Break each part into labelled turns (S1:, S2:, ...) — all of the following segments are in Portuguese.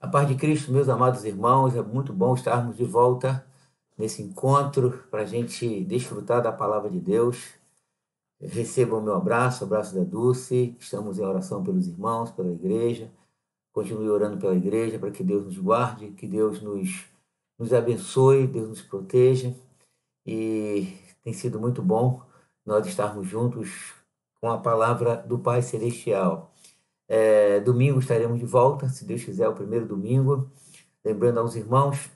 S1: A paz de Cristo, meus amados irmãos, é muito bom estarmos de volta nesse encontro para a gente desfrutar da palavra de Deus. Recebam o meu abraço, o abraço da Dulce. Estamos em oração pelos irmãos, pela igreja. Continue orando pela igreja para que Deus nos guarde, que Deus nos abençoe, Deus nos proteja. E tem sido muito bom nós estarmos juntos com a palavra do Pai Celestial. Domingo estaremos de volta, se Deus quiser, o primeiro domingo. Lembrando aos irmãos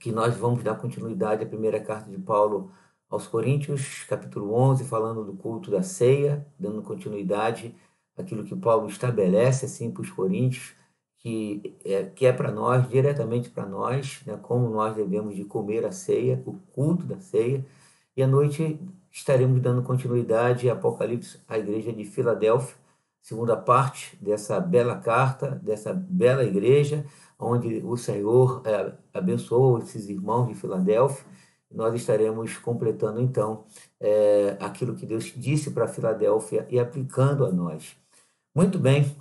S1: que nós vamos dar continuidade à primeira carta de Paulo aos Coríntios, capítulo 11, falando do culto da ceia, dando continuidade àquilo que Paulo estabelece assim para os coríntios, que é para nós, diretamente para nós, né, como nós devemos de comer a ceia, o culto da ceia. E à noite estaremos dando continuidade a Apocalipse à igreja de Filadélfia, segunda parte dessa bela carta, dessa bela igreja, onde o Senhor abençoou esses irmãos de Filadélfia. Nós estaremos completando, então, aquilo que Deus disse para Filadélfia e aplicando a nós. Muito bem,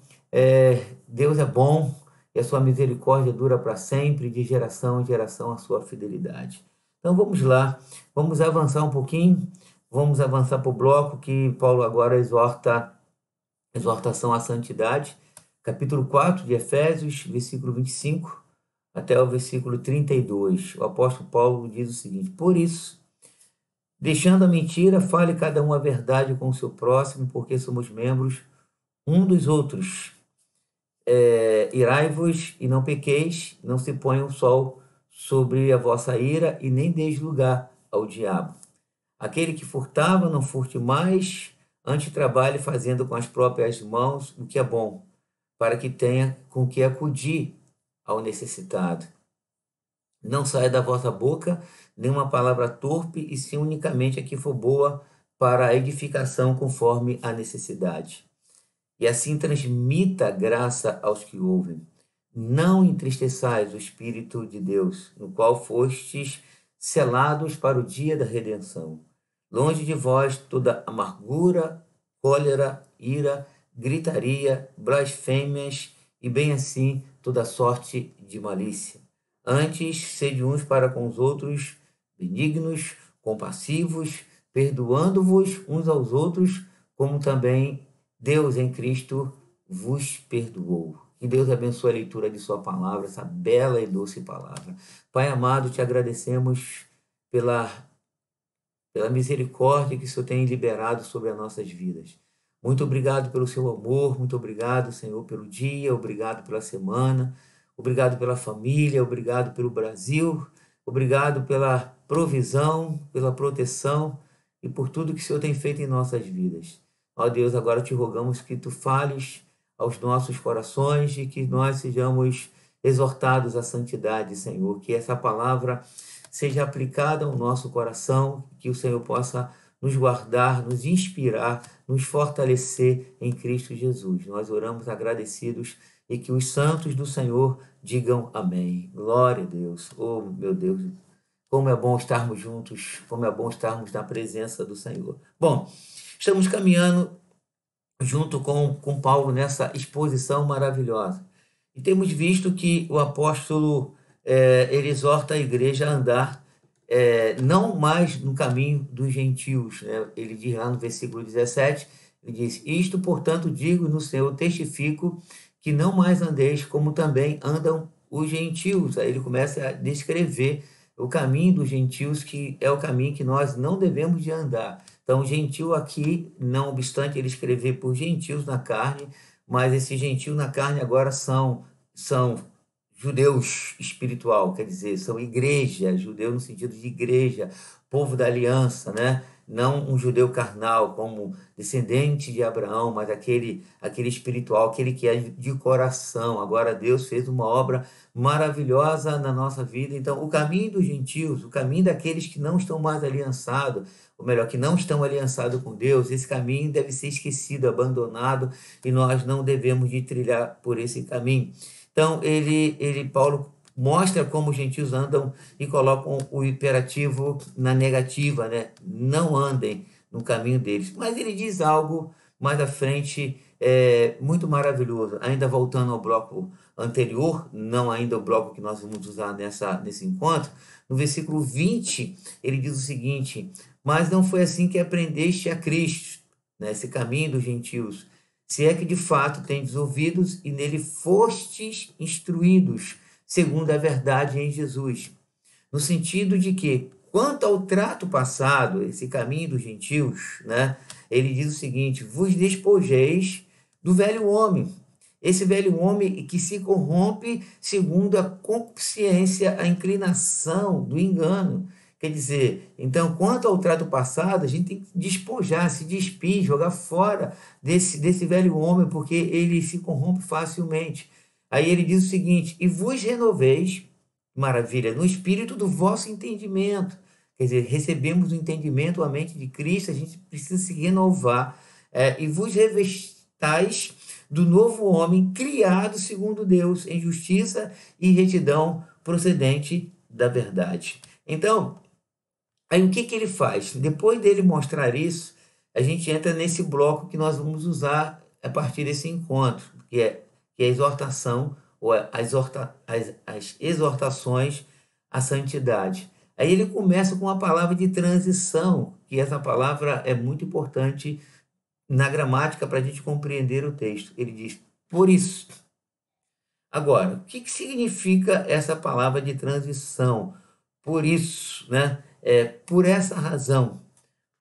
S1: Deus é bom e a sua misericórdia dura para sempre, de geração em geração a sua fidelidade. Então vamos lá, vamos avançar um pouquinho, vamos avançar para o bloco que Paulo agora exortação à santidade, capítulo 4 de Efésios, versículo 25 até o versículo 32. O apóstolo Paulo diz o seguinte: por isso, deixando a mentira, fale cada um a verdade com o seu próximo, porque somos membros um dos outros. Irai-vos e não pequeis, não se ponha o sol sobre a vossa ira e nem deis lugar ao diabo. Aquele que furtava, não furte mais, antes trabalhe fazendo com as próprias mãos o que é bom, para que tenha com que acudir ao necessitado. Não saia da vossa boca nenhuma palavra torpe, e sim unicamente a que for boa para a edificação conforme a necessidade. E assim transmita graça aos que ouvem. Não entristeçais o Espírito de Deus, no qual fostes selados para o dia da redenção. Longe de vós toda amargura, cólera, ira, gritaria, blasfêmias e bem assim toda sorte de malícia. Antes, sede uns para com os outros benignos, compassivos, perdoando-vos uns aos outros, como também Deus em Cristo vos perdoou. Que Deus abençoe a leitura de sua palavra, essa bela e doce palavra. Pai amado, te agradecemos pela misericórdia que o Senhor tem liberado sobre as nossas vidas. Muito obrigado pelo seu amor, muito obrigado, Senhor, pelo dia, obrigado pela semana, obrigado pela família, obrigado pelo Brasil, obrigado pela provisão, pela proteção e por tudo que o Senhor tem feito em nossas vidas. Ó Deus, agora te rogamos que tu fales aos nossos corações e que nós sejamos exortados à santidade, Senhor, que essa palavra seja aplicada ao nosso coração, que o Senhor possa nos guardar, nos inspirar, nos fortalecer em Cristo Jesus. Nós oramos agradecidos e que os santos do Senhor digam amém. Glória a Deus. Oh, meu Deus, como é bom estarmos juntos, como é bom estarmos na presença do Senhor. Bom, estamos caminhando junto com Paulo nessa exposição maravilhosa. E temos visto que o apóstolo ele exorta a igreja a andar não mais no caminho dos gentios. Né? Ele diz lá no versículo 17, ele diz: isto, portanto, digo no Senhor, testifico, que não mais andeis como também andam os gentios. Aí ele começa a descrever o caminho dos gentios, que é o caminho que nós não devemos de andar. Então, gentil aqui, não obstante ele escrever por gentios na carne, mas esse gentil na carne agora são judeus espiritual, quer dizer, são igreja, judeu no sentido de igreja, povo da aliança, né? Não um judeu carnal, como descendente de Abraão, mas aquele espiritual, aquele que é de coração. Agora Deus fez uma obra maravilhosa na nossa vida. Então, o caminho dos gentios, o caminho daqueles que não estão mais aliançados, ou melhor, que não estão aliançados com Deus, esse caminho deve ser esquecido, abandonado, e nós não devemos de trilhar por esse caminho. Então, Paulo mostra como os gentios andam e colocam o imperativo na negativa, né? Não andem no caminho deles. Mas ele diz algo mais à frente, muito maravilhoso. Ainda voltando ao bloco anterior, não ainda o bloco que nós vamos usar nesse encontro, no versículo 20, ele diz o seguinte: mas não foi assim que aprendeste a Cristo, né, esse caminho dos gentios, se é que de fato tendes ouvidos e nele fostes instruídos, segundo a verdade em Jesus. No sentido de que, quanto ao trato passado, esse caminho dos gentios, né, ele diz o seguinte: vos despojeis do velho homem, esse velho homem que se corrompe segundo a concupiscência, a inclinação do engano. Quer dizer, então, quanto ao trato passado, a gente tem que despojar, se despir, jogar fora desse velho homem, porque ele se corrompe facilmente. Aí ele diz o seguinte: e vos renoveis, maravilha, no espírito do vosso entendimento. Quer dizer, recebemos o entendimento, a mente de Cristo, a gente precisa se renovar, e vos revestais do novo homem, criado segundo Deus, em justiça e retidão procedente da verdade. Então, aí o que ele faz? Depois dele mostrar isso, a gente entra nesse bloco que nós vamos usar a partir desse encontro, que é a exortação, ou as exortações à santidade. Aí ele começa com a palavra de transição, que essa palavra é muito importante na gramática para a gente compreender o texto. Ele diz, por isso. Agora, o que significa essa palavra de transição? Por isso, né? Por essa razão,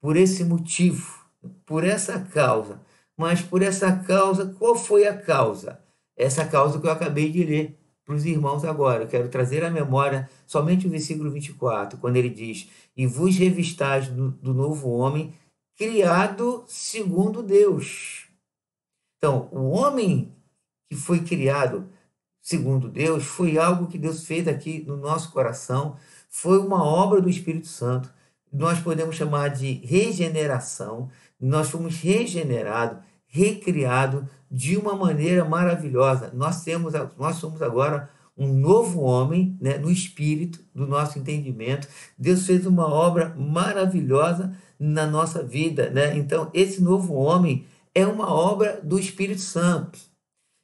S1: por esse motivo, por essa causa. Mas por essa causa, qual foi a causa? Essa causa que eu acabei de ler para os irmãos agora. Eu quero trazer à memória somente o versículo 24, quando ele diz: e vos revistais do novo homem, criado segundo Deus. Então, o homem que foi criado segundo Deus foi algo que Deus fez aqui no nosso coração, foi uma obra do Espírito Santo. Nós podemos chamar de regeneração. Nós fomos regenerados, recriados de uma maneira maravilhosa. Nós somos agora um novo homem, né, no espírito do nosso entendimento. Deus fez uma obra maravilhosa na nossa vida, né? Então, esse novo homem é uma obra do Espírito Santo.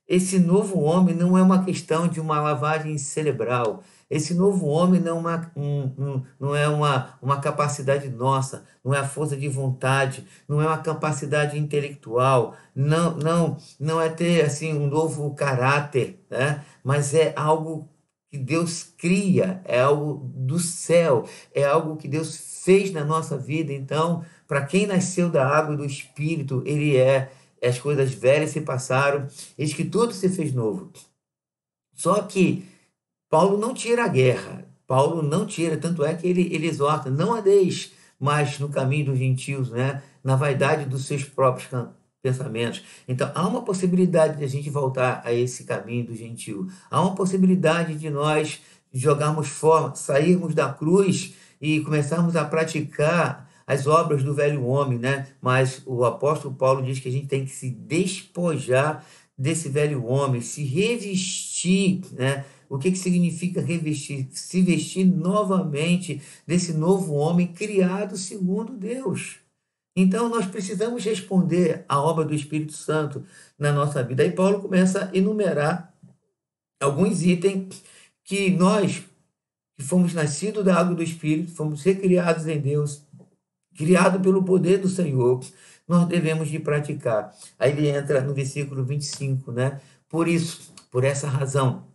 S1: Esse novo homem não é uma questão de uma lavagem cerebral. Esse novo homem não é uma capacidade nossa, não é a força de vontade, não é uma capacidade intelectual, não é ter assim um novo caráter, né? Mas é algo que Deus cria, é algo do céu, é algo que Deus fez na nossa vida. Então, para quem nasceu da água e do Espírito, as coisas velhas se passaram, eis que tudo se fez novo. Só que Paulo não tira a guerra, Paulo não tira, tanto é que ele exorta, não andeis mais no caminho dos gentios, né? Na vaidade dos seus próprios pensamentos. Então, há uma possibilidade de a gente voltar a esse caminho do gentio, há uma possibilidade de nós jogarmos fora, sairmos da cruz e começarmos a praticar as obras do velho homem, né? Mas o apóstolo Paulo diz que a gente tem que se despojar desse velho homem, se revestir, né? O que significa revestir? Se vestir novamente desse novo homem criado segundo Deus. Então, nós precisamos responder à obra do Espírito Santo na nossa vida. Aí Paulo começa a enumerar alguns itens que nós, que fomos nascidos da água do Espírito, fomos recriados em Deus, criado pelo poder do Senhor, nós devemos de praticar. Aí ele entra no versículo 25, né? Por isso, por essa razão,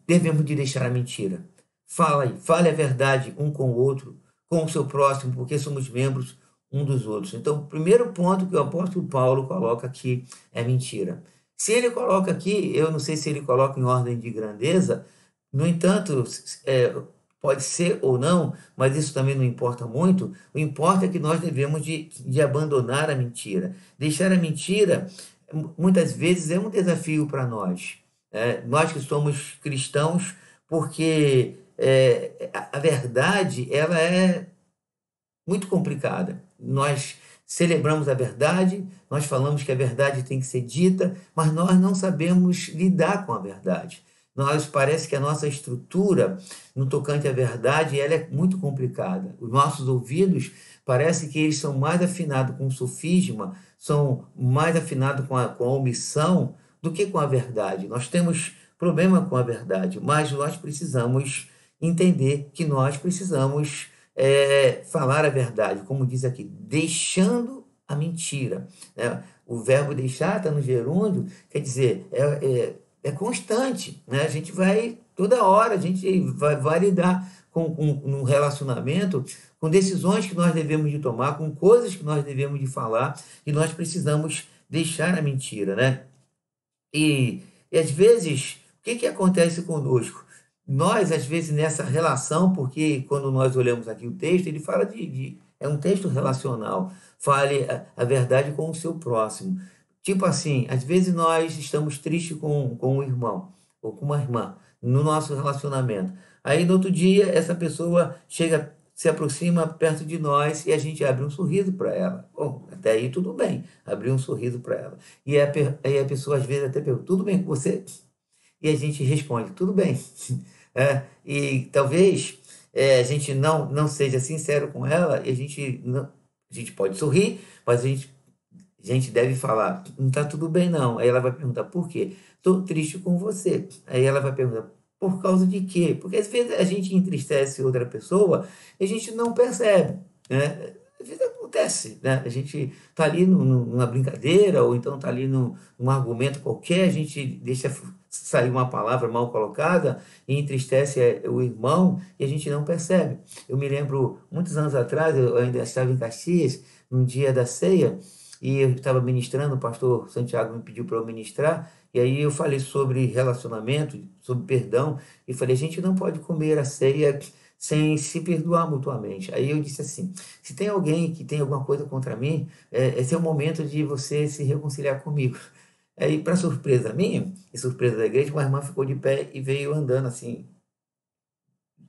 S1: devemos de deixar a mentira. Fale a verdade um com o outro, com o seu próximo, porque somos membros um dos outros. Então, o primeiro ponto que o apóstolo Paulo coloca aqui é mentira. Se ele coloca aqui, eu não sei se ele coloca em ordem de grandeza, no entanto, pode ser ou não, mas isso também não importa muito. O importa é que nós devemos de abandonar a mentira. Deixar a mentira, muitas vezes, é um desafio para nós. Nós que somos cristãos, porque a verdade ela é muito complicada. Nós celebramos a verdade, nós falamos que a verdade tem que ser dita, mas nós não sabemos lidar com a verdade. nós parece que a nossa estrutura no tocante à verdade, ela é muito complicada. Os nossos ouvidos parece que eles são mais afinados com o sofisma, são mais afinados com a omissão do que com a verdade. Nós temos problema com a verdade, mas nós precisamos entender que nós precisamos falar a verdade, como diz aqui, deixando a mentira, né? O verbo deixar está no gerúndio, quer dizer, é constante, né? A gente vai, toda hora, a gente vai lidar num relacionamento, com decisões que nós devemos de tomar, com coisas que nós devemos de falar, e nós precisamos deixar a mentira, né? E às vezes, o que acontece conosco? Nós, às vezes, nessa relação, porque quando nós olhamos aqui o texto, ele fala é um texto relacional, fale a verdade com o seu próximo. Tipo assim, às vezes nós estamos tristes com um irmão ou com uma irmã no nosso relacionamento. Aí, no outro dia, essa pessoa chega, se aproxima perto de nós e a gente abre um sorriso para ela. Bom, até aí tudo bem, abrir um sorriso para ela. Aí a pessoa às vezes até pergunta, tudo bem com você? E a gente responde, tudo bem. E talvez a gente não seja sincero com ela, e a gente pode sorrir, mas a gente deve falar, não está tudo bem não. Aí ela vai perguntar, por quê? Estou triste com você. Aí ela vai perguntar, por causa de quê? Porque às vezes a gente entristece outra pessoa e a gente não percebe, né? Às vezes acontece, né? A gente está ali numa brincadeira, ou então está ali num argumento qualquer, a gente deixa sair uma palavra mal colocada e entristece o irmão e a gente não percebe. Eu me lembro, muitos anos atrás, eu ainda estava em Caxias, num dia da ceia, e eu estava ministrando, o pastor Santiago me pediu para eu ministrar, e aí eu falei sobre relacionamento, sobre perdão, e falei, a gente não pode comer a ceia sem se perdoar mutuamente. Aí eu disse assim, se tem alguém que tem alguma coisa contra mim, esse é o momento de você se reconciliar comigo. Aí, para surpresa minha, e surpresa da igreja, uma irmã ficou de pé e veio andando assim,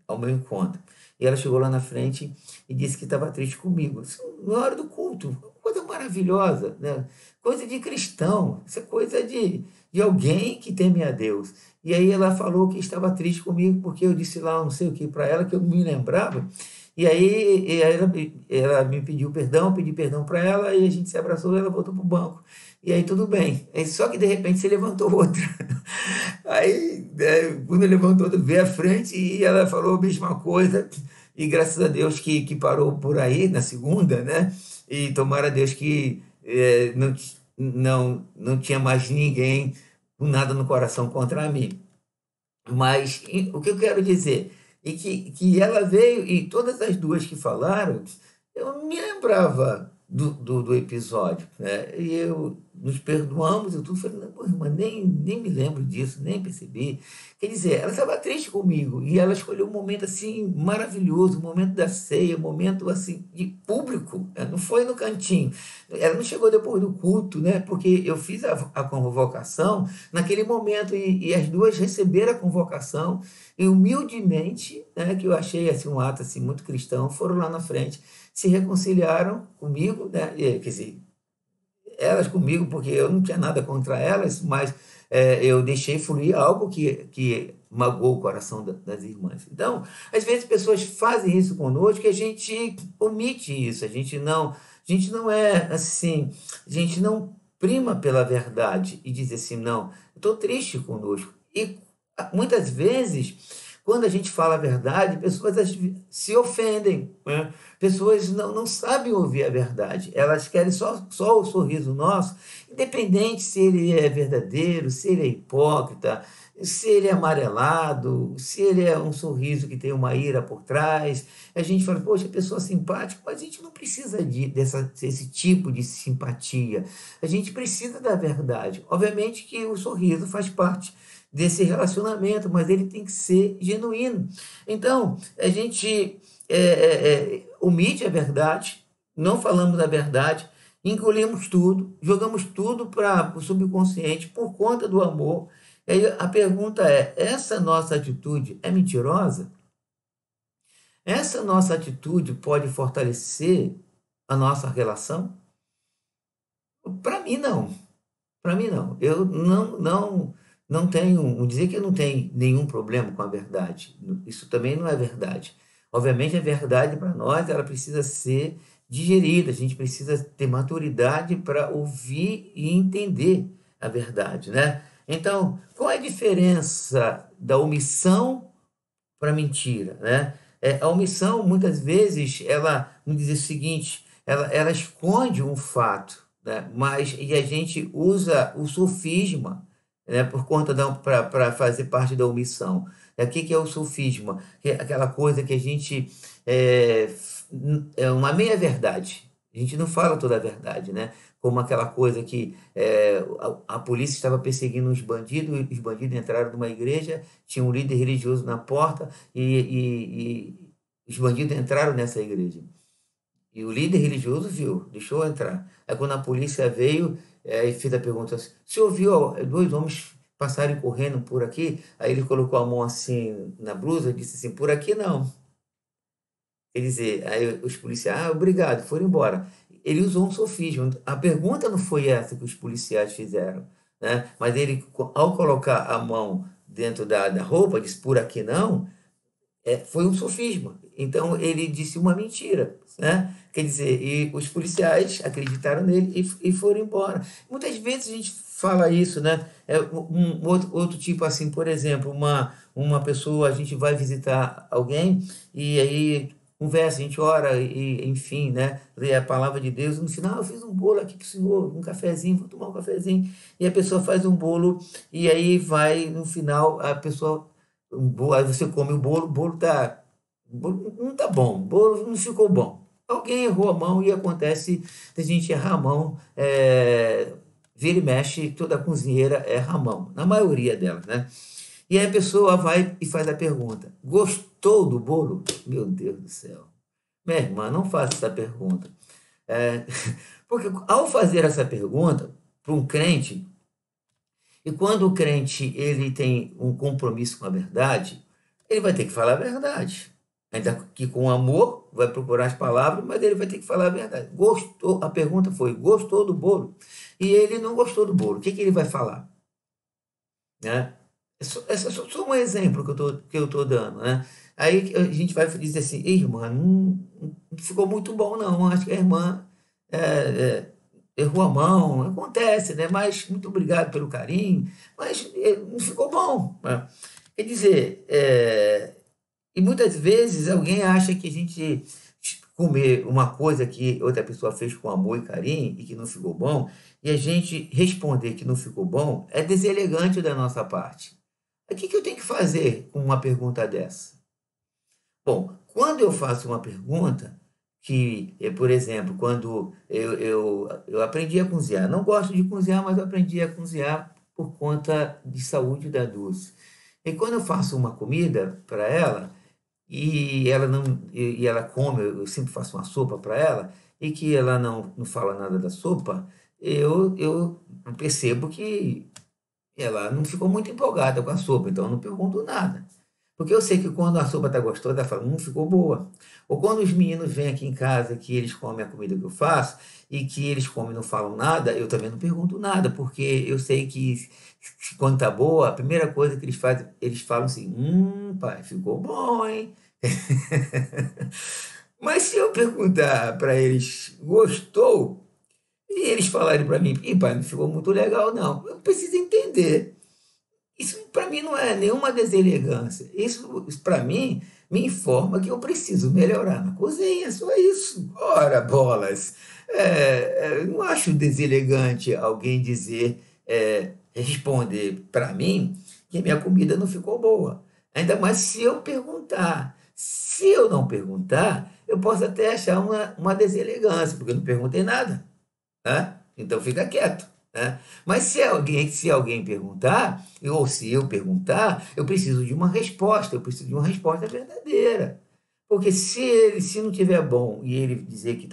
S1: ao meu encontro. E ela chegou lá na frente e disse que estava triste comigo. Isso, na hora do culto, coisa maravilhosa, né? Coisa de cristão, isso é coisa de alguém que teme a Deus. E aí ela falou que estava triste comigo porque eu disse lá não sei o que para ela, que eu não me lembrava. E aí ela me pediu perdão, eu pedi perdão para ela, e a gente se abraçou e ela voltou para o banco. E aí tudo bem. Só que de repente se levantou outra. Aí, quando levantou, veio à frente e ela falou a mesma coisa. E graças a Deus que parou por aí na segunda, né? E tomara a Deus que não tinha mais ninguém com nada no coração contra mim. Mas o que eu quero dizer é que ela veio, e todas as duas que falaram, eu não me lembrava do episódio, né? E nos perdoamos, eu tudo falei, não, pô, irmã, nem me lembro disso, nem percebi. Quer dizer, ela estava triste comigo e ela escolheu um momento assim maravilhoso, um momento da ceia, um momento assim de público, né? Não foi no cantinho. Ela não chegou depois do culto, né? Porque eu fiz a convocação naquele momento e as duas receberam a convocação e humildemente, né, que eu achei assim, um ato assim, muito cristão, foram lá na frente, se reconciliaram comigo, né? Quer dizer, elas comigo, porque eu não tinha nada contra elas, mas eu deixei fluir algo que magoou o coração das irmãs. Então, às vezes pessoas fazem isso conosco e a gente omite isso, a gente não é assim, a gente não prima pela verdade e diz assim, não, eu estou triste conosco. E muitas vezes, quando a gente fala a verdade, pessoas se ofendem, né? Pessoas não sabem ouvir a verdade, elas querem só o sorriso nosso, independente se ele é verdadeiro, se ele é hipócrita, se ele é amarelado, se ele é um sorriso que tem uma ira por trás. A gente fala, poxa, pessoa simpática, mas a gente não precisa desse tipo de simpatia, a gente precisa da verdade. Obviamente que o sorriso faz parte desse relacionamento, mas ele tem que ser genuíno. Então, a gente omite a verdade, não falamos a verdade, engolimos tudo, jogamos tudo para o subconsciente por conta do amor. E aí a pergunta é: essa nossa atitude é mentirosa? Essa nossa atitude pode fortalecer a nossa relação? Para mim, não. Para mim, não. Eu não tenho, dizer que eu não tenho nenhum problema com a verdade. Isso também não é verdade. Obviamente, a verdade para nós, ela precisa ser digerida, a gente precisa ter maturidade para ouvir e entender a verdade, né? Então, qual é a diferença da omissão para mentira, né? A omissão, muitas vezes, ela, vamos dizer o seguinte, ela esconde um fato, né? Mas e a gente usa o sofisma, né? Por conta da para fazer parte da omissão. O que que é o sofisma? Que é aquela coisa que a gente é uma meia-verdade. A gente não fala toda a verdade, né? Como aquela coisa que a polícia estava perseguindo os bandidos entraram numa igreja, tinha um líder religioso na porta e os bandidos entraram nessa igreja. E o líder religioso viu, deixou entrar. Aí quando a polícia veio, e fez a pergunta, você ouviu dois homens passarem correndo por aqui? Aí ele colocou a mão assim na blusa e disse assim, por aqui não. Quer dizer, aí os policiais, obrigado, foram embora. Ele usou um sofisma. A pergunta não foi essa que os policiais fizeram, né? Mas ele, ao colocar a mão dentro da roupa, disse por aqui não, foi um sofisma. Então ele disse uma mentira, né? Quer dizer, e os policiais acreditaram nele e foram embora. Muitas vezes a gente fala isso, né? Outro tipo assim, por exemplo, uma pessoa, a gente vai visitar alguém e aí conversa, a gente ora e enfim, né? Lê a palavra de Deus. No final, eu fiz um bolo aqui para o senhor, um cafezinho, vou tomar um cafezinho. E a pessoa faz um bolo e aí vai, no final, a pessoa aí você come o bolo tá, o bolo não tá bom, o bolo não ficou bom. Alguém errou a mão e acontece da gente errar a mão, vira e mexe, toda cozinheira erra a mão, na maioria delas, né? E aí a pessoa vai e faz a pergunta: gostou do bolo? Meu Deus do céu. Minha irmã, não faça essa pergunta. É, porque ao fazer essa pergunta para um crente, e quando o crente ele tem um compromisso com a verdade, ele vai ter que falar a verdade. Ainda que com amor, vai procurar as palavras, mas ele vai ter que falar a verdade. Gostou? A pergunta foi: gostou do bolo? E ele não gostou do bolo. O que que ele vai falar? Né? Esse é só um exemplo que eu tô dando, né? Aí a gente vai dizer assim: "Ei, irmã, não ficou muito bom, não. Acho que a irmã é, errou a mão, acontece, né? Mas muito obrigado pelo carinho, mas não ficou bom, né?" Quer dizer, e muitas vezes alguém acha que a gente comer uma coisa que outra pessoa fez com amor e carinho e que não ficou bom, e a gente responder que não ficou bom, é deselegante da nossa parte. O que que eu tenho que fazer com uma pergunta dessa? Bom, quando eu faço uma pergunta, que, por exemplo, quando eu aprendi a cozinhar, não gosto de cozinhar, mas eu aprendi a cozinhar por conta de saúde da Dulce. E quando eu faço uma comida para ela, e ela não e ela come, eu sempre faço uma sopa para ela, e que ela não fala nada da sopa, eu percebo que ela não ficou muito empolgada com a sopa, então eu não pergunto nada. Porque eu sei que quando a sopa está gostosa, ela fala, ficou boa. Ou quando os meninos vêm aqui em casa, que eles comem a comida que eu faço, e que eles comem e não falam nada, eu também não pergunto nada, porque eu sei que quando tá boa, a primeira coisa que eles fazem, eles falam assim, pai, ficou bom, hein? Mas se eu perguntar para eles, gostou? E eles falarem para mim, pai, não ficou muito legal, não. Eu preciso entender. Isso para mim não é nenhuma deselegância. Isso para mim me informa que eu preciso melhorar na cozinha, só isso. Ora, bolas. Não acho deselegante alguém dizer, responder para mim que minha comida não ficou boa. Ainda mais se eu perguntar. Se eu não perguntar, eu posso até achar uma deselegância, porque eu não perguntei nada, né? Então fica quieto, né? Mas se alguém perguntar, ou se eu perguntar, eu preciso de uma resposta, eu preciso de uma resposta verdadeira. Porque se não tiver bom e ele dizer que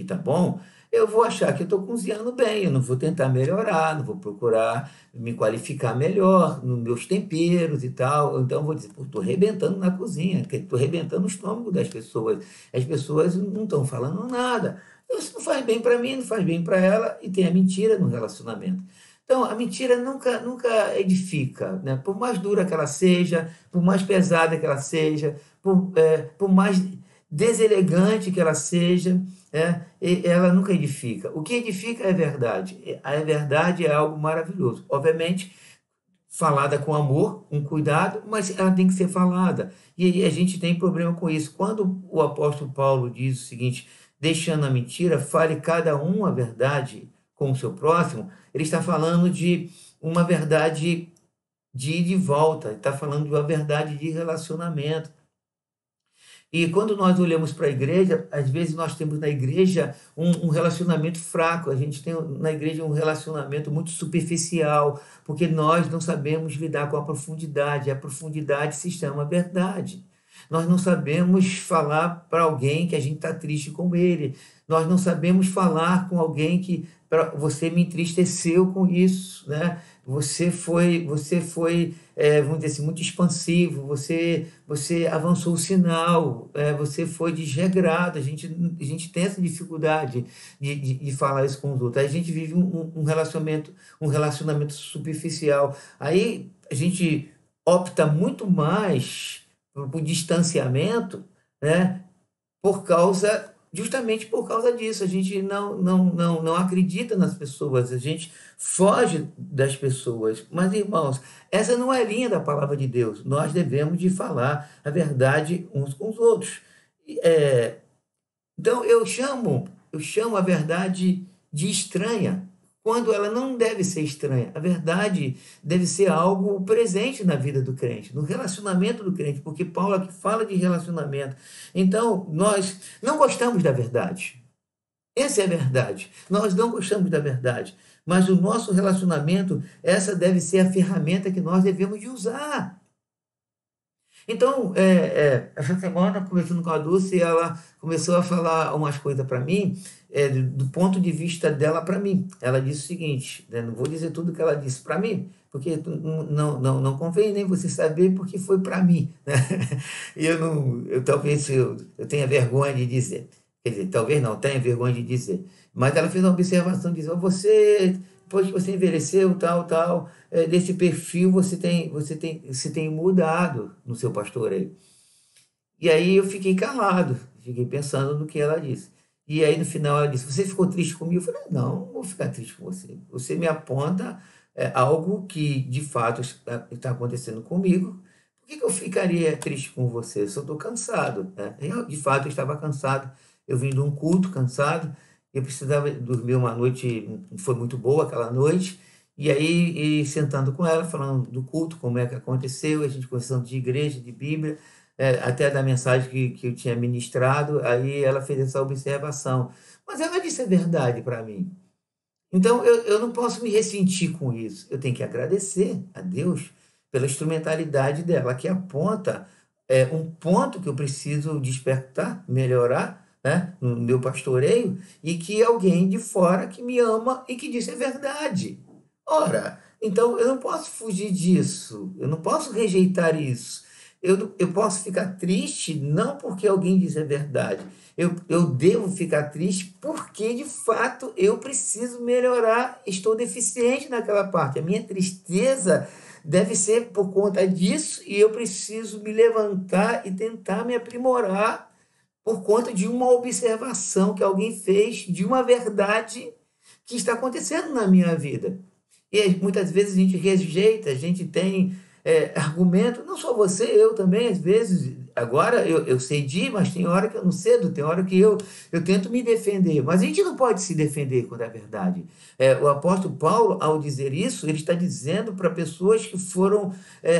S1: tá bom, eu vou achar que eu estou cozinhando bem, eu não vou tentar melhorar, não vou procurar me qualificar melhor nos meus temperos e tal. Então eu vou dizer, estou arrebentando na cozinha, estou arrebentando o estômago das pessoas. As pessoas não estão falando nada. Isso não faz bem para mim, não faz bem para ela e tem a mentira no relacionamento. Então, a mentira nunca edifica, né? Por mais dura que ela seja, por mais pesada que ela seja, por mais deselegante que ela seja, ela nunca edifica. O que edifica é a verdade. A verdade é algo maravilhoso. Obviamente, falada com amor, com cuidado, mas ela tem que ser falada. E aí a gente tem problema com isso. Quando o apóstolo Paulo diz o seguinte, deixando a mentira, fale cada um a verdade com o seu próximo, ele está falando de uma verdade de ida e volta, ele está falando de uma verdade de relacionamento. E quando nós olhamos para a igreja, às vezes nós temos na igreja um relacionamento fraco, a gente tem na igreja um relacionamento muito superficial, porque nós não sabemos lidar com a profundidade se chama verdade. Nós não sabemos falar para alguém que a gente está triste com ele, nós não sabemos falar com alguém que você me entristeceu com isso, né? Vamos dizer assim, muito expansivo, você avançou o sinal, você foi desregrado, a gente tem essa dificuldade de falar isso com os outros. A gente vive um relacionamento superficial. Aí a gente opta muito mais por distanciamento, né? Justamente por causa disso, a gente não acredita nas pessoas, a gente foge das pessoas. Mas, irmãos, essa não é a linha da palavra de Deus. Nós devemos de falar a verdade uns com os outros. Então, eu chamo a verdade de estranha, quando ela não deve ser estranha. A verdade deve ser algo presente na vida do crente, no relacionamento do crente, porque Paulo aqui fala de relacionamento. Então, nós não gostamos da verdade. Essa é a verdade. Nós não gostamos da verdade, mas o nosso relacionamento, essa deve ser a ferramenta que nós devemos de usar. Então, essa semana, conversando com a Dulce, ela começou a falar umas coisas para mim, do ponto de vista dela para mim. Ela disse o seguinte, né, não vou dizer tudo que ela disse para mim, porque não convém nem você saber, porque foi para mim. Né? E talvez eu tenha vergonha de dizer. Quer dizer, talvez não tenha vergonha de dizer. Mas ela fez uma observação, dizendo, depois que você envelheceu, tal, desse perfil você tem mudado no seu pastoreio. E aí eu fiquei calado, fiquei pensando no que ela disse. E aí no final ela disse, você ficou triste comigo? Eu falei, não vou ficar triste com você. Você me aponta algo que de fato está acontecendo comigo. Por que eu ficaria triste com você? Eu só estou cansado. Né? De fato eu estava cansado. Eu vim de um culto cansado. Eu precisava dormir uma noite, foi muito boa aquela noite. E aí, sentando com ela, falando do culto, como é que aconteceu, a gente conversando de igreja, de Bíblia, até da mensagem que eu tinha ministrado, aí ela fez essa observação. Mas ela disse a verdade para mim. Então, eu não posso me ressentir com isso. Eu tenho que agradecer a Deus pela instrumentalidade dela, que aponta um ponto que eu preciso despertar, melhorar, né, no meu pastoreio, e que alguém de fora que me ama e que disse a verdade. Ora, então eu não posso fugir disso, eu não posso rejeitar isso. Eu posso ficar triste não porque alguém diz a verdade. Eu devo ficar triste porque, de fato, eu preciso melhorar. Estou deficiente naquela parte. A minha tristeza deve ser por conta disso e eu preciso me levantar e tentar me aprimorar por conta de uma observação que alguém fez de uma verdade que está acontecendo na minha vida. E muitas vezes a gente rejeita, a gente tem argumento, não só você, eu também, às vezes, agora eu cedi, mas tem hora que eu não cedo, tem hora que eu tento me defender, mas a gente não pode se defender quando é verdade. O apóstolo Paulo, ao dizer isso, ele está dizendo para pessoas que foram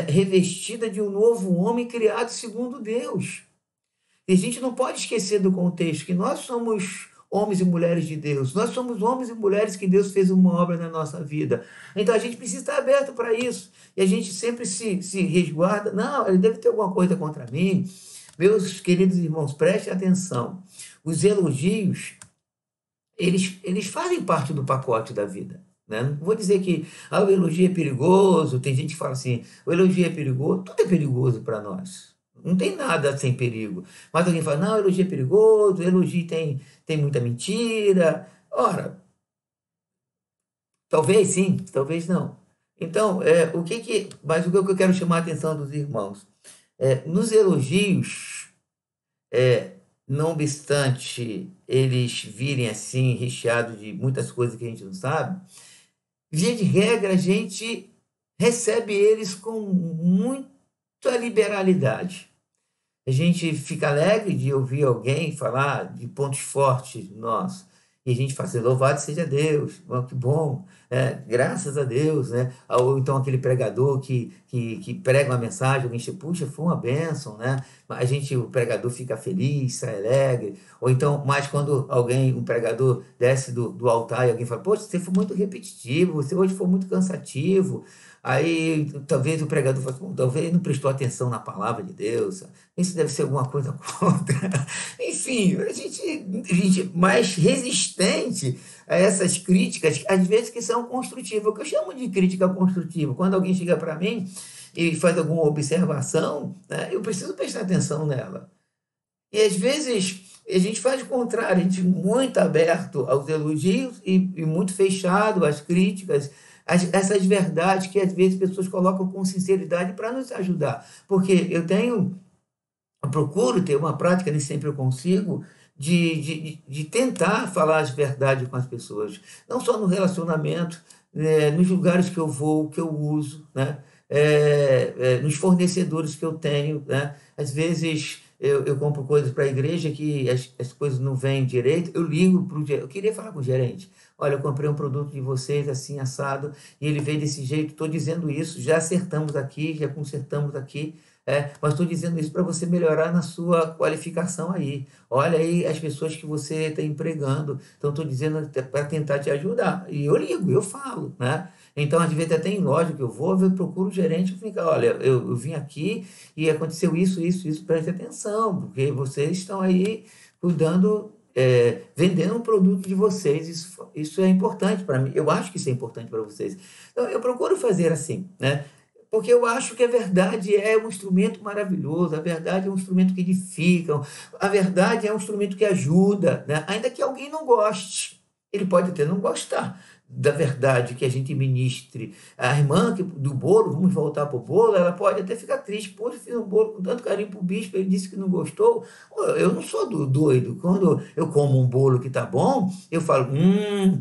S1: revestidas de um novo homem criado segundo Deus. E a gente não pode esquecer do contexto que nós somos homens e mulheres de Deus. Nós somos homens e mulheres que Deus fez uma obra na nossa vida. Então a gente precisa estar aberto para isso. E a gente sempre se resguarda. Não, ele deve ter alguma coisa contra mim. Meus queridos irmãos, prestem atenção. Os elogios, eles fazem parte do pacote da vida. Né? Não vou dizer que o elogio é perigoso. Tem gente que fala assim, o elogio é perigoso. Tudo é perigoso para nós. Não tem nada sem perigo. Mas alguém fala, não, elogio é perigoso, elogio tem muita mentira. Ora, Talvez sim, talvez não. Então, mas o que eu quero chamar a atenção dos irmãos? Nos elogios, é, não obstante eles virem assim, recheados de muitas coisas que a gente não sabe, via de regra, a gente recebe eles com muita liberalidade. A gente fica alegre de ouvir alguém falar de pontos fortes nossos. E a gente fala assim, louvado seja Deus, que bom, graças a Deus, né? Ou então aquele pregador que prega uma mensagem, alguém diz, puxa, foi uma bênção, né? O pregador fica feliz, sai alegre. Ou então, mas quando um pregador desce do altar e alguém fala, poxa, você foi muito repetitivo, você hoje foi muito cansativo. Aí talvez o pregador fale, bom, talvez não prestou atenção na palavra de Deus, isso deve ser alguma coisa contra. Enfim, a gente mais resistente a essas críticas, às vezes que são construtivas. O que eu chamo de crítica construtiva, quando alguém chega para mim e faz alguma observação, né, eu preciso prestar atenção nela. E às vezes a gente faz o contrário, a gente é muito aberto aos elogios e muito fechado às críticas, essas verdades que às vezes pessoas colocam com sinceridade para nos ajudar. Porque eu procuro ter uma prática, nem sempre eu consigo, de tentar falar as verdades com as pessoas, não só no relacionamento, nos lugares que eu vou, que eu uso, né? Nos fornecedores que eu tenho, né? Às vezes eu compro coisas para a igreja que as coisas não vêm direito, eu ligo para o gerente, eu queria falar com o gerente, olha, eu comprei um produto de vocês assim, assado, e ele veio desse jeito, estou dizendo isso, já acertamos aqui, já consertamos aqui, mas estou dizendo isso para você melhorar na sua qualificação aí. Olha aí as pessoas que você está empregando. Então, estou dizendo para tentar te ajudar. E eu ligo, eu falo, né? Então, às vezes até em loja que eu vou, eu procuro o gerente e fico, olha, eu vim aqui e aconteceu isso, preste atenção, porque vocês estão aí cuidando, vendendo um produto de vocês, isso é importante para mim, eu acho que isso é importante para vocês. Então, eu procuro fazer assim, né? Porque eu acho que a verdade é um instrumento maravilhoso, a verdade é um instrumento que edifica, a verdade é um instrumento que ajuda, né? Ainda que alguém não goste, ele pode até não gostar da verdade que a gente ministre. A irmã do bolo, vamos voltar para o bolo, ela pode até ficar triste, pô, eu fiz um bolo com tanto carinho para o bispo, ele disse que não gostou. Pô, eu não sou doido, quando eu como um bolo que está bom, eu falo,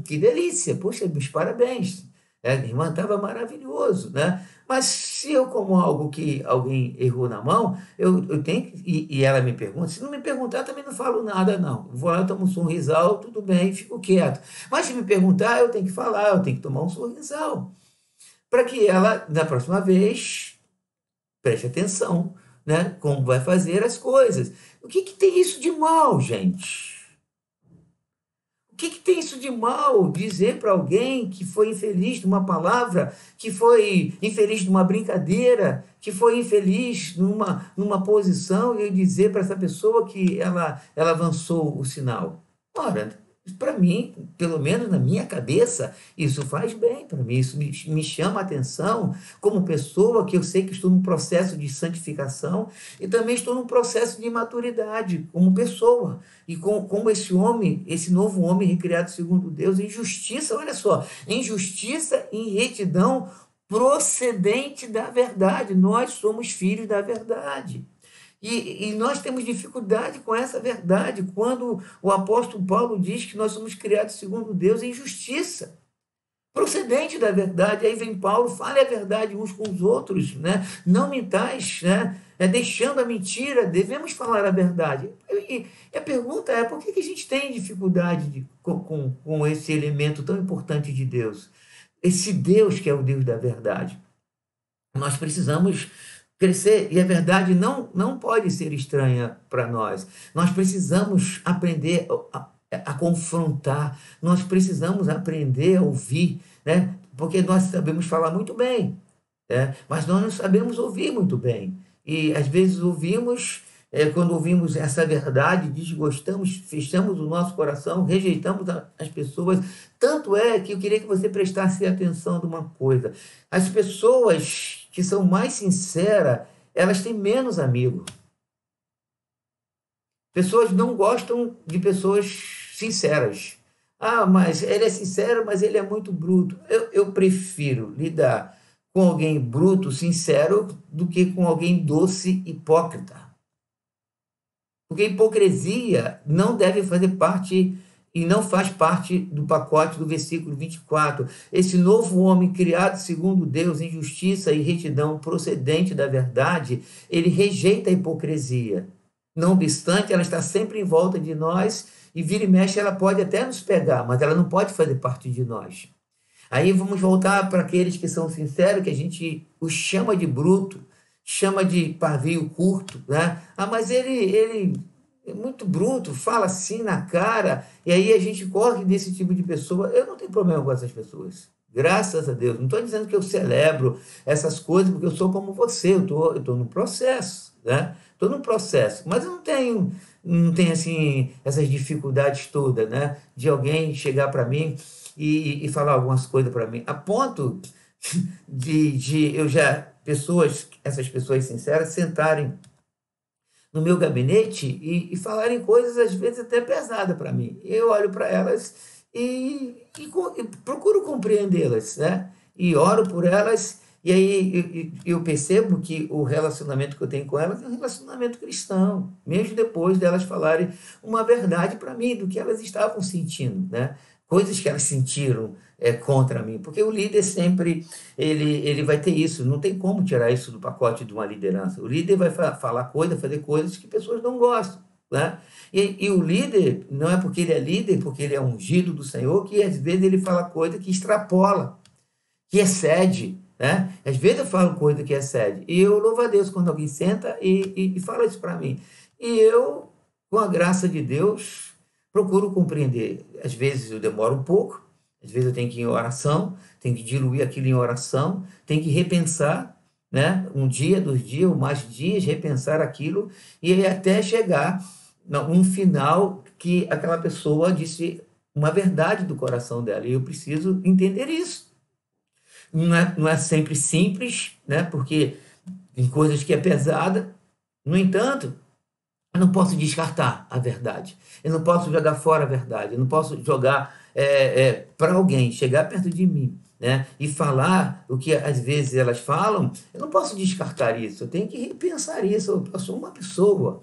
S1: que delícia, poxa, meus parabéns. A irmã estava maravilhoso, né? Mas se eu como algo que alguém errou na mão, eu tenho e ela me pergunta, se não me perguntar, também não falo nada, não. Vou lá, tomo um sorrisal, tudo bem, fico quieto. Mas se me perguntar, eu tenho que falar, eu tenho que tomar um sorrisal. Para que ela, na próxima vez, preste atenção, né? Como vai fazer as coisas. O que tem isso de mal, gente? O que tem isso de mal dizer para alguém que foi infeliz numa palavra, que foi infeliz numa brincadeira, que foi infeliz numa posição, e eu dizer para essa pessoa que ela avançou o sinal? Ora, para mim, pelo menos na minha cabeça, isso faz bem para mim, isso me chama a atenção como pessoa que eu sei que estou num processo de santificação e também estou num processo de maturidade como pessoa. E como esse homem, esse novo homem recriado segundo Deus, em justiça, olha só, em justiça e em retidão procedente da verdade. Nós somos filhos da verdade. E nós temos dificuldade com essa verdade quando o apóstolo Paulo diz que nós somos criados segundo Deus em justiça, procedente da verdade. Aí vem Paulo, fale a verdade uns com os outros, né? Não mentais, né? Deixando a mentira, devemos falar a verdade. E a pergunta é, por que a gente tem dificuldade com esse elemento tão importante de Deus? Esse Deus que é o Deus da verdade. Nós precisamos crescer e a verdade não pode ser estranha para nós. Nós precisamos aprender a confrontar, nós precisamos aprender a ouvir, né? Porque nós sabemos falar muito bem, né? Mas nós não sabemos ouvir muito bem. E às vezes ouvimos, quando ouvimos essa verdade, desgostamos, fechamos o nosso coração, rejeitamos as pessoas. Tanto é que eu queria que você prestasse atenção de uma coisa. As pessoas que são mais sinceras, elas têm menos amigos. Pessoas não gostam de pessoas sinceras. Ah, mas ele é sincero, mas ele é muito bruto. Eu prefiro lidar com alguém bruto, sincero, do que com alguém doce, hipócrita. Porque hipocrisia não deve fazer parte e não faz parte do pacote do versículo 24. Esse novo homem criado segundo Deus em justiça e retidão procedente da verdade, ele rejeita a hipocrisia. Não obstante, ela está sempre em volta de nós e vira e mexe, ela pode até nos pegar, mas ela não pode fazer parte de nós. Aí vamos voltar para aqueles que são sinceros, que a gente os chama de bruto, chama de pavio curto, né? Ah, mas ele é muito bruto, fala assim na cara, e aí a gente corre desse tipo de pessoa. Eu não tenho problema com essas pessoas. Graças a Deus. Não estou dizendo que eu celebro essas coisas, porque eu sou como você, eu tô no processo, né? Estou no processo, mas eu não tenho assim, essas dificuldades todas, né? De alguém chegar para mim e falar algumas coisas para mim, a ponto de eu já, essas pessoas sinceras, sentarem no meu gabinete e falarem coisas, às vezes, até pesadas para mim. Eu olho para elas e procuro compreendê-las, né? E oro por elas, e aí eu percebo que o relacionamento que eu tenho com elas é um relacionamento cristão, mesmo depois delas falarem uma verdade para mim, do que elas estavam sentindo, né? Coisas que elas sentiram contra mim, porque o líder sempre ele vai ter isso, não tem como tirar isso do pacote de uma liderança. O líder vai falar coisas, fazer coisas que pessoas não gostam, né? E o líder, não é porque ele é líder, porque ele é ungido do Senhor, que às vezes ele fala coisa que extrapola, que excede, né? Às vezes eu falo coisa que excede. E eu louvo a Deus quando alguém senta e fala isso para mim. E eu, com a graça de Deus, procuro compreender. Às vezes eu demoro um pouco, às vezes eu tenho que ir em oração, tenho que diluir aquilo em oração, tenho que repensar, né? Um dia, 2 dias, ou mais dias, repensar aquilo e aí até chegar num final que aquela pessoa disse uma verdade do coração dela. E eu preciso entender isso. Não é sempre simples, né? Porque tem coisas que é pesada. No entanto, eu não posso descartar a verdade. Eu não posso jogar fora a verdade. Eu não posso jogar para alguém chegar perto de mim, né? E falar o que às vezes elas falam. Eu não posso descartar isso. Eu tenho que repensar isso. Eu sou uma pessoa.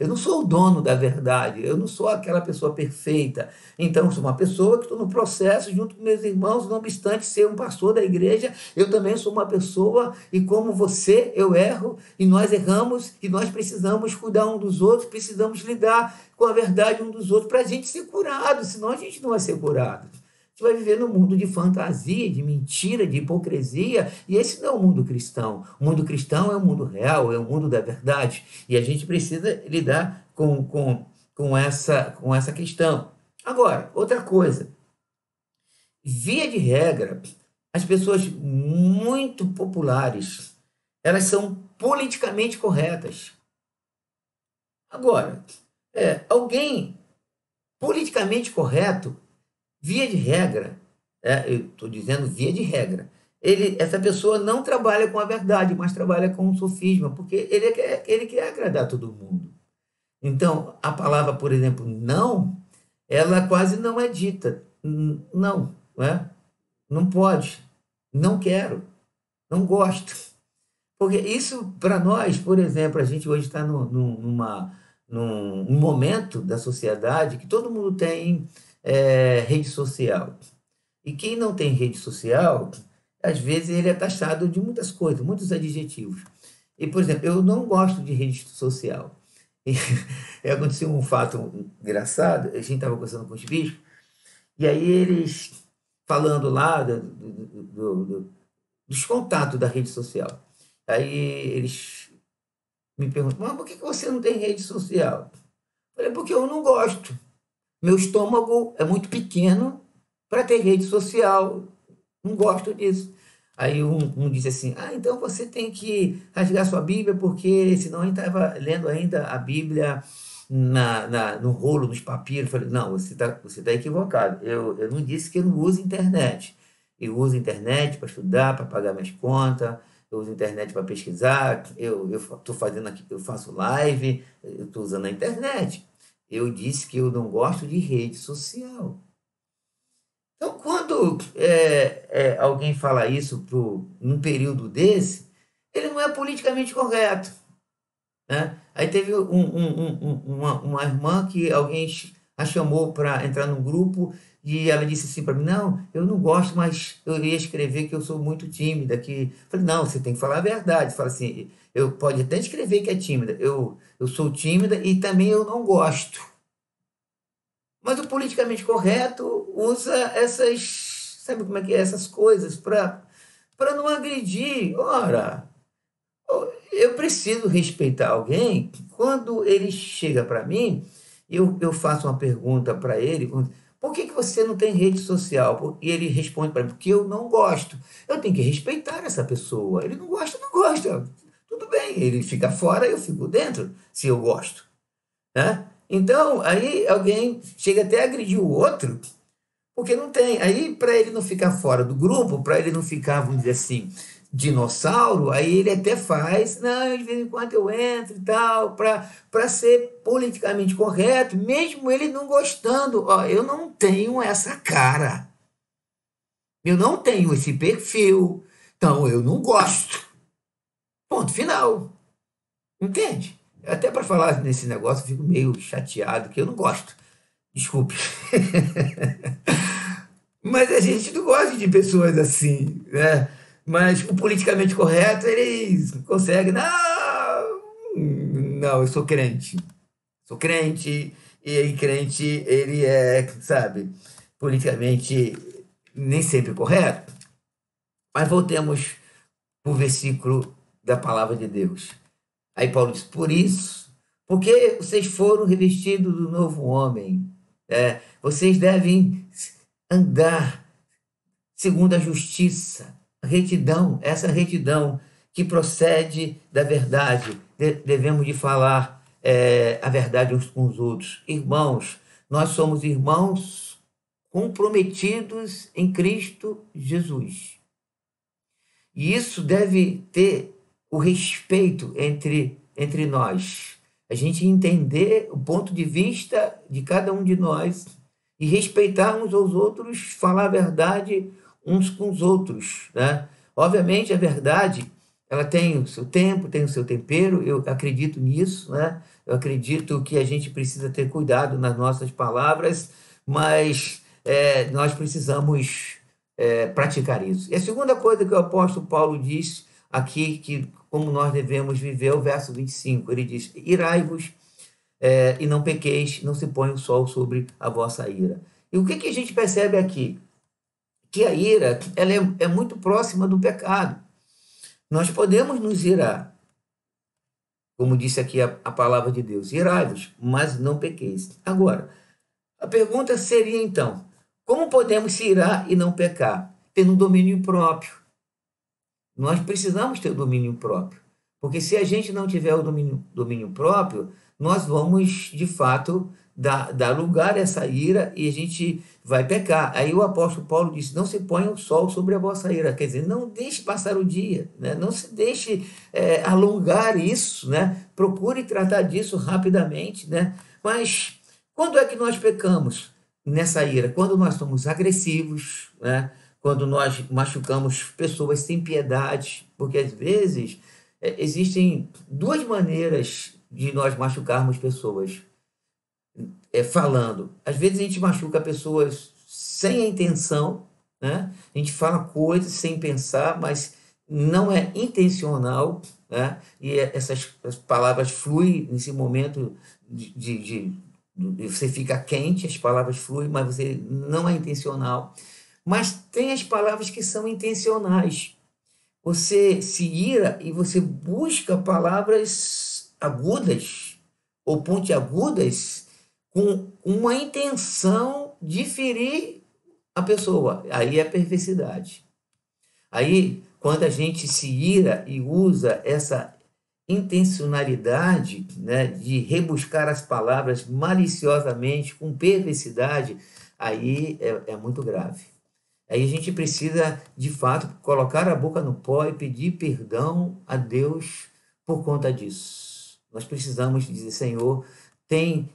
S1: Eu não sou o dono da verdade, eu não sou aquela pessoa perfeita. Então, eu sou uma pessoa que estou no processo junto com meus irmãos, não obstante ser um pastor da igreja, eu também sou uma pessoa e como você, eu erro e nós erramos e nós precisamos cuidar um dos outros, precisamos lidar com a verdade um dos outros para a gente ser curado, senão a gente não vai ser curado. A gente vai viver num mundo de fantasia, de mentira, de hipocrisia, e esse não é o mundo cristão. O mundo cristão é o mundo real, é o mundo da verdade, e a gente precisa lidar com essa questão. Agora, outra coisa, via de regra, as pessoas muito populares, elas são politicamente corretas. Agora, alguém politicamente correto, via de regra, eu estou dizendo via de regra, essa pessoa não trabalha com a verdade, mas trabalha com o sofisma, porque ele quer agradar todo mundo. Então, a palavra, por exemplo, não, ela quase não é dita. Não, não é? Não pode, não quero, não gosto. Porque isso, para nós, por exemplo, a gente hoje está num momento da sociedade que todo mundo tem rede social. E quem não tem rede social, às vezes ele é taxado de muitas coisas, muitos adjetivos. E, por exemplo, eu não gosto de rede social. E aconteceu um fato engraçado, a gente estava conversando com os bispos, e aí eles falando lá dos contatos da rede social. Aí eles me perguntam, mas por que você não tem rede social? Eu falei, porque eu não gosto. Meu estômago é muito pequeno para ter rede social. Não gosto disso. Aí um disse assim, então você tem que rasgar sua Bíblia, porque senão a gente estava lendo ainda a Bíblia no rolo, nos papiros. Eu falei, não, você tá equivocado. Eu não disse que eu não uso internet. Eu uso internet para estudar, para pagar minhas contas, eu uso internet para pesquisar, eu estou fazendo aqui, eu faço live, eu estou usando a internet. Eu disse que eu não gosto de rede social. Então, quando alguém fala isso num período desse, ele não é politicamente correto, né? Aí teve uma irmã que alguém a chamou para entrar num grupo e ela disse assim para mim, não, eu não gosto, mas eu ia escrever que eu sou muito tímida, que... Eu falei, não, você tem que falar a verdade. Fala assim, eu pode até escrever que é tímida, eu sou tímida e também eu não gosto. Mas o politicamente correto usa essas, sabe como é que é, essas coisas para não agredir. Ora, eu preciso respeitar alguém. Quando ele chega para mim, eu faço uma pergunta para ele: por que você não tem rede social? E ele responde para mim: porque eu não gosto. Eu tenho que respeitar essa pessoa. Ele não gosta, não gosta. Tudo bem, ele fica fora, eu fico dentro, se eu gosto, né? Então, aí alguém chega até a agredir o outro, porque não tem. Aí, para ele não ficar fora do grupo, para ele não ficar, vamos dizer assim, dinossauro, aí ele até faz, não, de vez em quando eu entro e tal, para ser politicamente correto, mesmo ele não gostando. Ó, eu não tenho essa cara, eu não tenho esse perfil, então eu não gosto. Ponto final. Entende? Até para falar nesse negócio, eu fico meio chateado, que eu não gosto. Desculpe. Mas a gente não gosta de pessoas assim, né? Mas o politicamente correto, eles conseguem. Não, não, eu sou crente. Sou crente, e aí crente, ele é, sabe, politicamente nem sempre correto. Mas voltemos para o versículo da palavra de Deus. Aí Paulo diz, por isso, porque vocês foram revestidos do novo homem, vocês devem andar segundo a justiça, a retidão, essa retidão que procede da verdade. Devemos de falar a verdade uns com os outros. Irmãos, nós somos irmãos comprometidos em Cristo Jesus. E isso deve ter o respeito entre nós. A gente entender o ponto de vista de cada um de nós e respeitar uns aos outros, falar a verdade uns com os outros, né? Obviamente, a verdade, ela tem o seu tempo, tem o seu tempero, eu acredito nisso, né? Eu acredito que a gente precisa ter cuidado nas nossas palavras, mas nós precisamos praticar isso. E a segunda coisa que o apóstolo Paulo diz aqui, que como nós devemos viver, é o verso 25. Ele diz, irai-vos e não pequeis, não se põe o sol sobre a vossa ira. E o que a gente percebe aqui? Que a ira ela é muito próxima do pecado. Nós podemos nos irar, como disse aqui a palavra de Deus, irai-vos, mas não pequeis. Agora, a pergunta seria então, como podemos se irar e não pecar? Tendo domínio próprio. Nós precisamos ter o domínio próprio, porque se a gente não tiver o domínio próprio, nós vamos, de fato, dar lugar a essa ira e a gente vai pecar. Aí o apóstolo Paulo disse, não se ponha o sol sobre a vossa ira, quer dizer, não deixe passar o dia, né? Não se deixe alongar isso, né? Procure tratar disso rapidamente, né? Mas quando é que nós pecamos nessa ira? Quando nós somos agressivos, né? Quando nós machucamos pessoas sem piedade, porque às vezes existem duas maneiras de nós machucarmos pessoas. Falando, às vezes a gente machuca pessoas sem a intenção, né? A gente fala coisas sem pensar, mas não é intencional, né? E essas as palavras fluem nesse momento você fica quente, as palavras fluem, mas você não é intencional. Mas tem as palavras que são intencionais. Você se ira e você busca palavras agudas ou pontiagudas com uma intenção de ferir a pessoa. Aí é perversidade. Aí, quando a gente se ira e usa essa intencionalidade, né, de rebuscar as palavras maliciosamente, com perversidade, aí é muito grave. Aí a gente precisa, de fato, colocar a boca no pó e pedir perdão a Deus por conta disso. Nós precisamos dizer, Senhor, tem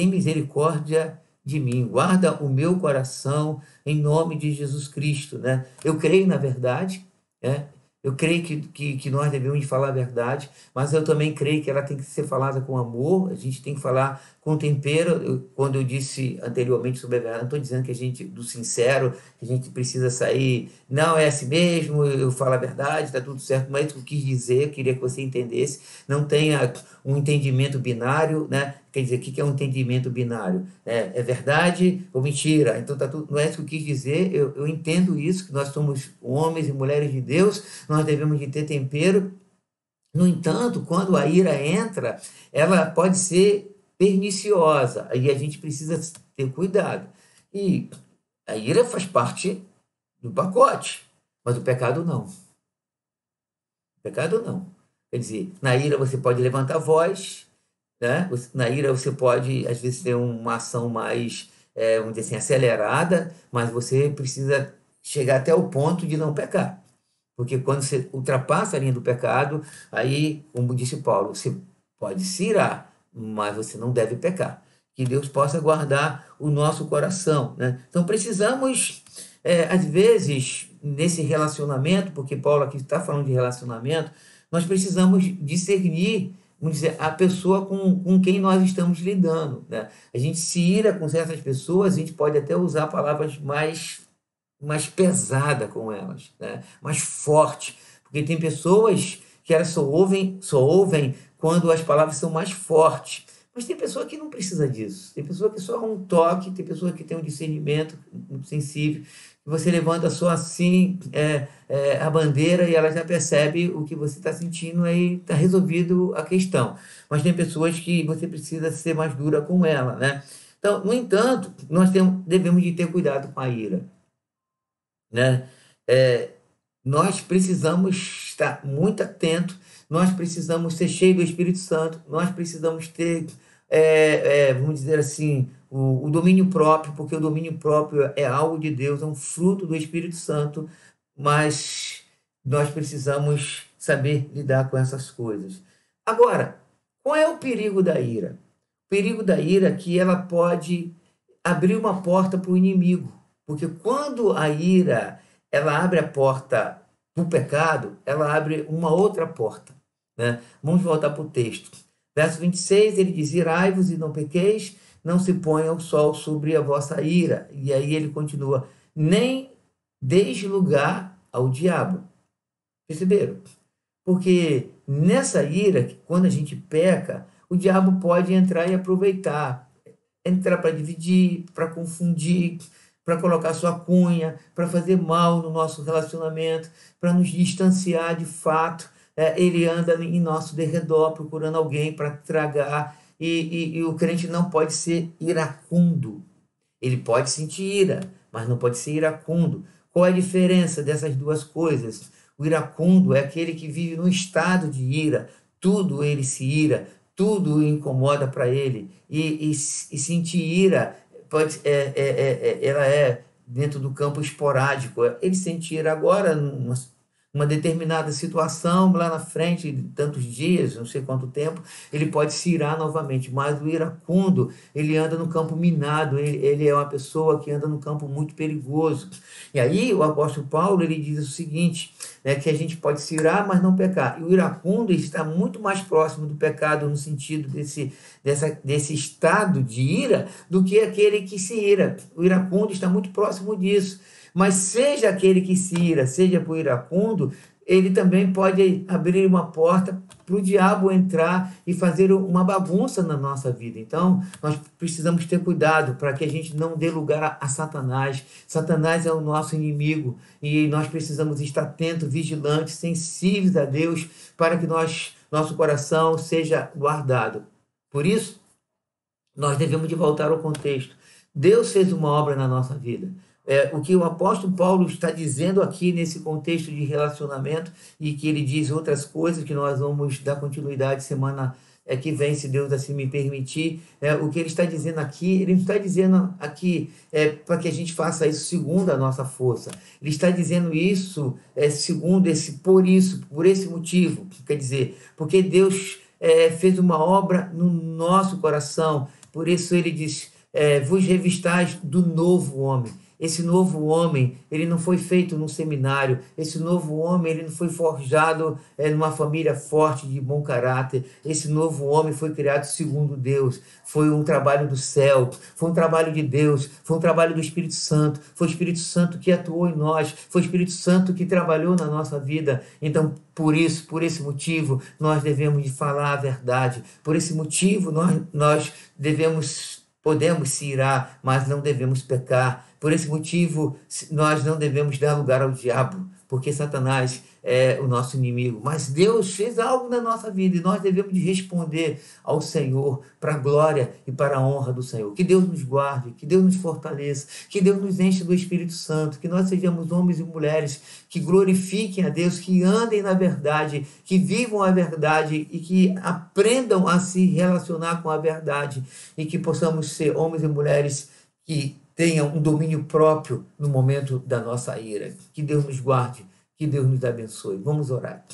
S1: misericórdia de mim, guarda o meu coração em nome de Jesus Cristo, né? Eu creio na verdade, né? Eu creio que nós devemos falar a verdade, mas eu também creio que ela tem que ser falada com amor, a gente tem que falar com tempero. Quando eu disse anteriormente sobre a verdade, não estou dizendo que a gente, do sincero, que a gente precisa sair, não é assim mesmo, eu falo a verdade, está tudo certo, mas eu quis dizer, eu queria que você entendesse, não tenha um entendimento binário, né? Quer dizer, o que é um entendimento binário? É verdade ou mentira? Então tá tudo, não é isso que eu quis dizer, eu entendo isso, que nós somos homens e mulheres de Deus, nós devemos de ter tempero. No entanto, quando a ira entra, ela pode ser perniciosa, aí a gente precisa ter cuidado. E a ira faz parte do pacote, mas o pecado não. O pecado não. Quer dizer, na ira você pode levantar a voz, né? Na ira você pode, às vezes, ter uma ação mais, vamos dizer assim, acelerada, mas você precisa chegar até o ponto de não pecar. Porque quando você ultrapassa a linha do pecado, aí, como disse Paulo, você pode se irar, mas você não deve pecar. Que Deus possa guardar o nosso coração, né? Então precisamos, às vezes, nesse relacionamento, porque Paulo aqui está falando de relacionamento, nós precisamos discernir, vamos dizer, a pessoa com quem nós estamos lidando, né? A gente se ira com certas pessoas, a gente pode até usar palavras mais pesada com elas, né? Mais forte, porque tem pessoas que elas só ouvem quando as palavras são mais fortes. Mas tem pessoa que não precisa disso. Tem pessoa que só um toque, tem pessoa que tem um discernimento muito sensível. Você levanta só assim a bandeira e ela já percebe o que você está sentindo, aí está resolvido a questão. Mas tem pessoas que você precisa ser mais dura com ela, né? Então, no entanto, devemos de ter cuidado com a ira, né? É, nós precisamos estar muito atento, nós precisamos ser cheios do Espírito Santo, nós precisamos ter, vamos dizer assim, o domínio próprio, porque o domínio próprio é algo de Deus, é um fruto do Espírito Santo, mas nós precisamos saber lidar com essas coisas. Agora, qual é o perigo da ira? O perigo da ira é que ela pode abrir uma porta para o inimigo, porque quando a ira ela abre a porta para o pecado, ela abre uma outra porta, né? Vamos voltar para o texto. Verso 26, ele diz: irai-vos e não pequeis, não se ponha o sol sobre a vossa ira. E aí ele continua: nem deis lugar ao diabo. Perceberam? Porque nessa ira, quando a gente peca, o diabo pode entrar e aproveitar, entrar para dividir, para confundir, para colocar sua cunha, para fazer mal no nosso relacionamento, para nos distanciar de fato. Ele anda em nosso derredor procurando alguém para tragar, e o crente não pode ser iracundo. Ele pode sentir ira, mas não pode ser iracundo. Qual é a diferença dessas duas coisas? O iracundo é aquele que vive num estado de ira, tudo ele se ira, tudo incomoda para ele, e sentir ira ela é dentro do campo esporádico. Ele sente ira agora, numa determinada situação, lá na frente, de tantos dias, não sei quanto tempo, ele pode se irar novamente, mas o iracundo, ele anda no campo minado, ele é uma pessoa que anda no campo muito perigoso. E aí o apóstolo Paulo, ele diz o seguinte, né, que a gente pode se irar, mas não pecar. E o iracundo está muito mais próximo do pecado no sentido desse estado de ira do que aquele que se ira. O iracundo está muito próximo disso. Mas seja aquele que se ira, seja por iracundo, ele também pode abrir uma porta para o diabo entrar e fazer uma bagunça na nossa vida. Então, nós precisamos ter cuidado para que a gente não dê lugar a Satanás. Satanás é o nosso inimigo e nós precisamos estar atentos, vigilantes, sensíveis a Deus para que nosso coração seja guardado. Por isso, nós devemos de voltar ao contexto. Deus fez uma obra na nossa vida. O que o apóstolo Paulo está dizendo aqui nesse contexto de relacionamento, e que ele diz outras coisas que nós vamos dar continuidade semana que vem, se Deus assim me permitir. O que ele está dizendo aqui, ele não está dizendo aqui para que a gente faça isso segundo a nossa força. Ele está dizendo isso segundo por esse motivo. Quer dizer, porque Deus fez uma obra no nosso coração. Por isso ele diz: vos revistais do novo homem. Esse novo homem, ele não foi feito num seminário. Esse novo homem, ele não foi forjado numa família forte, de bom caráter. Esse novo homem foi criado segundo Deus. Foi um trabalho do céu, foi um trabalho de Deus, foi um trabalho do Espírito Santo. Foi o Espírito Santo que atuou em nós, foi o Espírito Santo que trabalhou na nossa vida. Então, por isso, por esse motivo, nós devemos falar a verdade. Por esse motivo, nós podemos se irar, mas não devemos pecar. Por esse motivo, nós não devemos dar lugar ao diabo, porque Satanás é o nosso inimigo. Mas Deus fez algo na nossa vida e nós devemos responder ao Senhor para a glória e para a honra do Senhor. Que Deus nos guarde, que Deus nos fortaleça, que Deus nos enche do Espírito Santo, que nós sejamos homens e mulheres que glorifiquem a Deus, que andem na verdade, que vivam a verdade e que aprendam a se relacionar com a verdade e que possamos ser homens e mulheres que tenham um domínio próprio no momento da nossa ira. Que Deus nos guarde, que Deus nos abençoe. Vamos orar.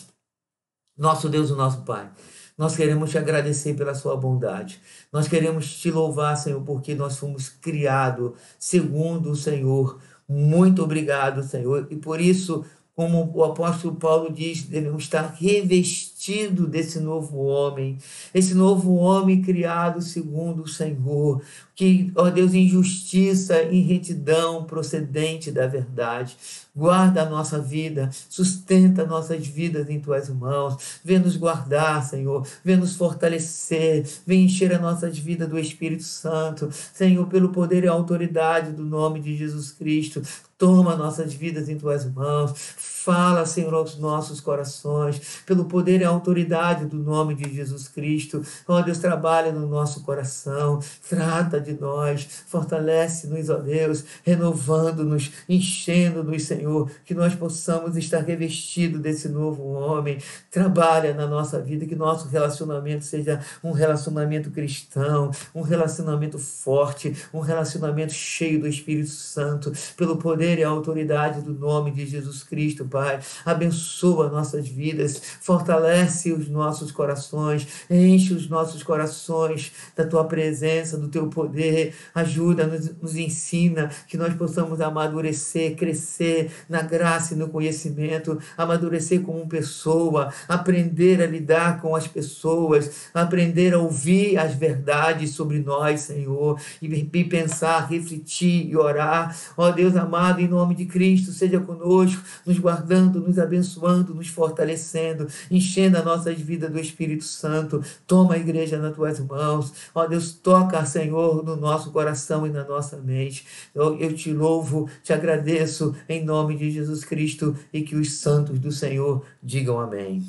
S1: Nosso Deus e nosso Pai, nós queremos te agradecer pela sua bondade. Nós queremos te louvar, Senhor, porque nós fomos criados segundo o Senhor. Muito obrigado, Senhor. E por isso, como o apóstolo Paulo diz, devemos estar revestidos desse novo homem, esse novo homem criado segundo o Senhor, que, ó Deus, em justiça, em retidão, procedente da verdade. Guarda a nossa vida, sustenta nossas vidas em tuas mãos, vem nos guardar, Senhor, vem nos fortalecer, vem encher as nossas vidas do Espírito Santo, Senhor, pelo poder e autoridade do nome de Jesus Cristo. Toma nossas vidas em tuas mãos. Fala, Senhor, aos nossos corações, pelo poder e autoridade do nome de Jesus Cristo. Ó Deus, trabalha no nosso coração, trata de nós, fortalece-nos, ó Deus, renovando-nos, enchendo-nos, Senhor, que nós possamos estar revestidos desse novo homem. Trabalha na nossa vida, que nosso relacionamento seja um relacionamento cristão, um relacionamento forte, um relacionamento cheio do Espírito Santo, pelo poder e autoridade do nome de Jesus Cristo, Pai. Abençoa nossas vidas, fortalece os nossos corações, enche os nossos corações da Tua presença, do Teu poder. Ajuda, nos ensina que nós possamos amadurecer, crescer na graça e no conhecimento, amadurecer como pessoa, aprender a lidar com as pessoas, aprender a ouvir as verdades sobre nós, Senhor, e pensar, refletir e orar. Ó Deus amado, em nome de Cristo, seja conosco, nos guardando, nos abençoando, nos fortalecendo, enchendo as nossas vidas do Espírito Santo. Toma a igreja nas tuas mãos. Ó Deus, toca, Senhor, no nosso coração e na nossa mente. Eu te louvo, te agradeço em nome de Jesus Cristo e que os santos do Senhor digam amém.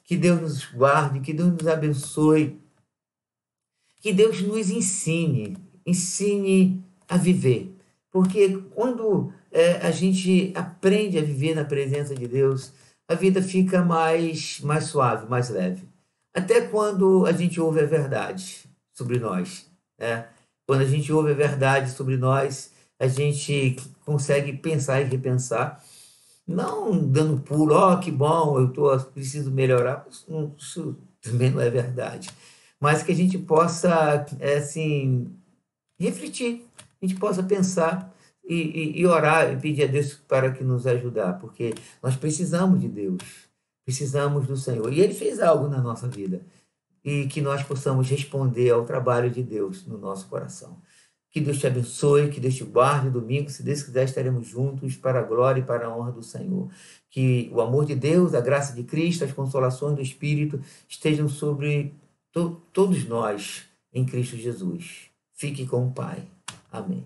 S1: Que Deus nos guarde, que Deus nos abençoe, que Deus nos ensine a viver. Porque quando a gente aprende a viver na presença de Deus, a vida fica mais suave, mais leve. Até quando a gente ouve a verdade sobre nós. Quando a gente ouve a verdade sobre nós, a gente consegue pensar e repensar, não dando pulo, que bom, preciso melhorar. Isso também não é verdade. Mas que a gente possa, refletir, a gente possa pensar e orar e pedir a Deus para que nos ajudar, porque nós precisamos de Deus, precisamos do Senhor. E Ele fez algo na nossa vida e que nós possamos responder ao trabalho de Deus no nosso coração. Que Deus te abençoe, que Deus te guarde. Domingo, se Deus quiser, estaremos juntos para a glória e para a honra do Senhor. Que o amor de Deus, a graça de Cristo, as consolações do Espírito estejam sobre todos nós em Cristo Jesus. Fique com o Pai. Amém.